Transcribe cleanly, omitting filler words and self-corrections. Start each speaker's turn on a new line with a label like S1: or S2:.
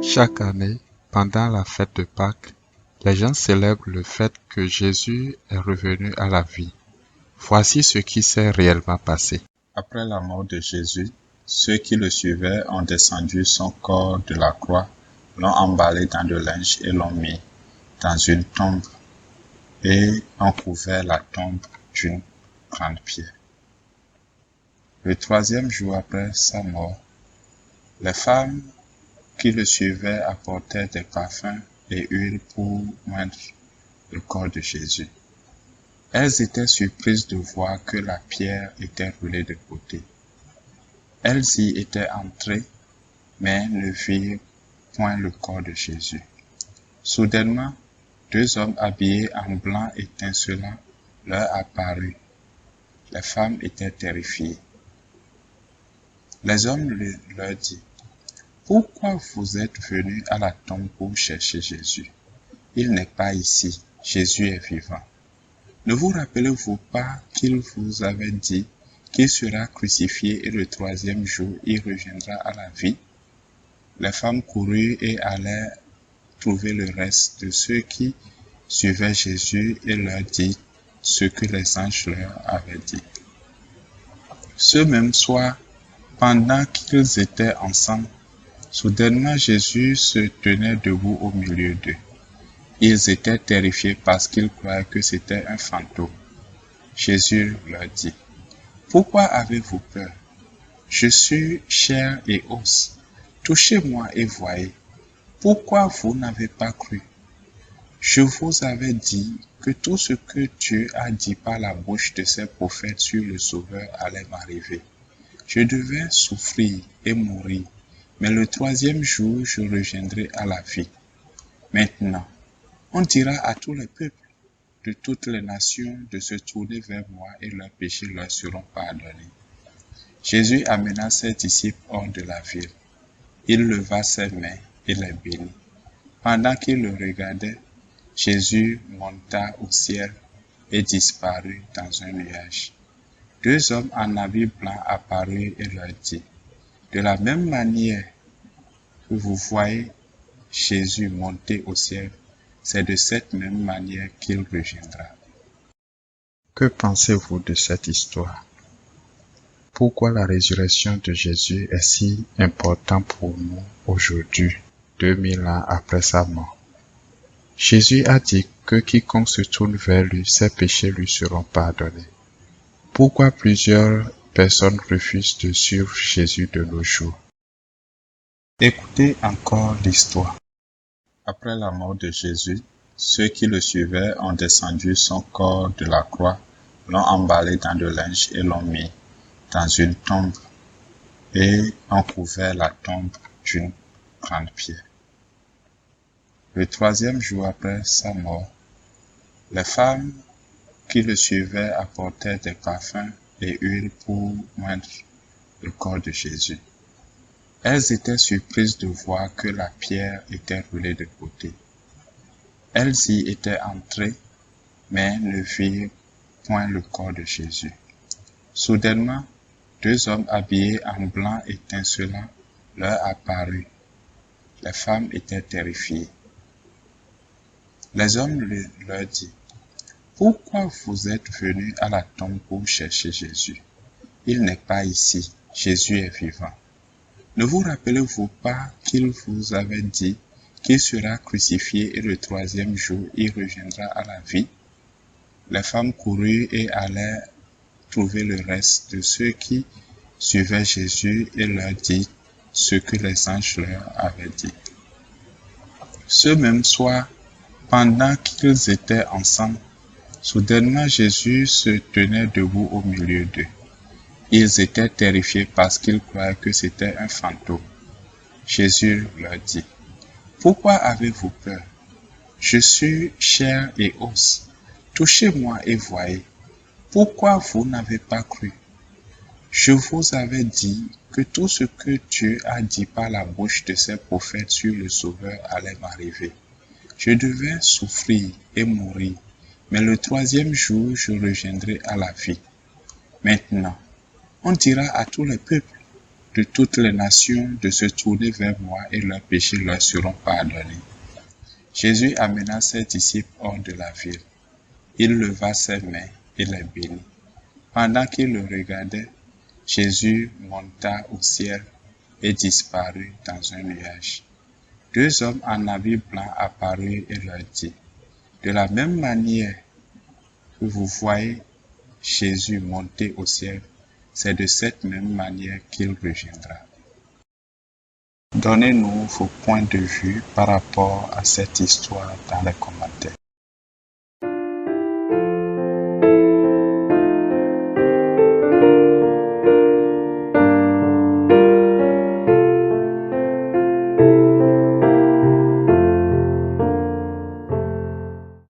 S1: Chaque année, pendant la fête de Pâques, les gens célèbrent le fait que Jésus est revenu à la vie. Voici ce qui s'est réellement passé. Après la mort de Jésus, ceux qui le suivaient ont descendu son corps de la croix, l'ont emballé dans de linge et l'ont mis dans une tombe et ont couvert la tombe d'une grande pierre. Le troisième jour après sa mort, les femmes qui le suivaient apportaient des parfums et huile pour moindre le corps de Jésus. Elles étaient surprises de voir que la pierre était roulée de côté. Elles y étaient entrées, mais ne virent point le corps de Jésus. Soudainement, deux hommes habillés en blanc étincelant leur apparurent. Les femmes étaient terrifiées. Les hommes leur dirent: pourquoi vous êtes venus à la tombe pour chercher Jésus? Il n'est pas ici, Jésus est vivant. Ne vous rappelez-vous pas qu'il vous avait dit qu'il sera crucifié et le troisième jour il reviendra à la vie? Les femmes coururent et allèrent trouver le reste de ceux qui suivaient Jésus et leur dirent ce que les anges leur avaient dit. Ce même soir, pendant qu'ils étaient ensemble, soudainement Jésus se tenait debout au milieu d'eux. Ils étaient terrifiés parce qu'ils croyaient que c'était un fantôme. Jésus leur dit: pourquoi avez-vous peur? Je suis chair et os. Touchez-moi et voyez. Pourquoi vous n'avez pas cru? Je vous avais dit que tout ce que Dieu a dit par la bouche de ses prophètes sur le Sauveur allait m'arriver. Je devais souffrir et mourir, mais le troisième jour je reviendrai à la vie. Maintenant, on dira à tous les peuples de toutes les nations de se tourner vers moi et leurs péchés leur seront pardonnés. Jésus amena ses disciples hors de la ville. Il leva ses mains et les bénit. Pendant qu'ils le regardaient, Jésus monta au ciel et disparut dans un nuage. Deux hommes en habits blancs apparurent et leur dirent: de la même manière que vous voyez Jésus monter au ciel, c'est de cette même manière qu'il reviendra. Que pensez-vous de cette histoire? Pourquoi la résurrection de Jésus est si importante pour nous aujourd'hui, 2000 ans après sa mort? Jésus a dit que quiconque se tourne vers lui, ses péchés lui seront pardonnés. Pourquoi plusieurs personnes refusent de suivre Jésus de nos jours? Écoutez encore l'histoire. Après la mort de Jésus, ceux qui le suivaient ont descendu son corps de la croix, l'ont emballé dans de linge et l'ont mis dans une tombe et ont couvert la tombe d'une grande pierre. Le troisième jour après sa mort, les femmes qui le suivaient apportaient des parfums et huile pour moindre le corps de Jésus. Elles étaient surprises de voir que la pierre était roulée de côté. Elles y étaient entrées, mais ne virent point le corps de Jésus. Soudainement, deux hommes habillés en blanc étincelant leur apparurent. Les femmes étaient terrifiées. Les hommes leur dirent: pourquoi vous êtes venus à la tombe pour chercher Jésus? Il n'est pas ici, Jésus est vivant. Ne vous rappelez-vous pas qu'il vous avait dit qu'il sera crucifié et le troisième jour il reviendra à la vie? Les femmes coururent et allèrent trouver le reste de ceux qui suivaient Jésus et leur dirent ce que les anges leur avaient dit. Ce même soir, pendant qu'ils étaient ensemble, soudainement Jésus se tenait debout au milieu d'eux. Ils étaient terrifiés parce qu'ils croyaient que c'était un fantôme. Jésus leur dit: pourquoi avez-vous peur? Je suis chair et os. Touchez-moi et voyez. Pourquoi vous n'avez pas cru? Je vous avais dit que tout ce que Dieu a dit par la bouche de ses prophètes sur le Sauveur allait m'arriver. Je devais souffrir et mourir, mais le troisième jour je reviendrai à la vie. Maintenant, on dira à tous les peuples de toutes les nations de se tourner vers moi et leurs péchés leur seront pardonnés. Jésus amena ses disciples hors de la ville. Il leva ses mains et les bénit. Pendant qu'il le regardait, Jésus monta au ciel et disparut dans un nuage. Deux hommes en habit blanc apparurent et leur dit: de la même manière que vous voyez Jésus monter au ciel, c'est de cette même manière qu'il reviendra. Donnez-nous vos points de vue par rapport à cette histoire dans les commentaires.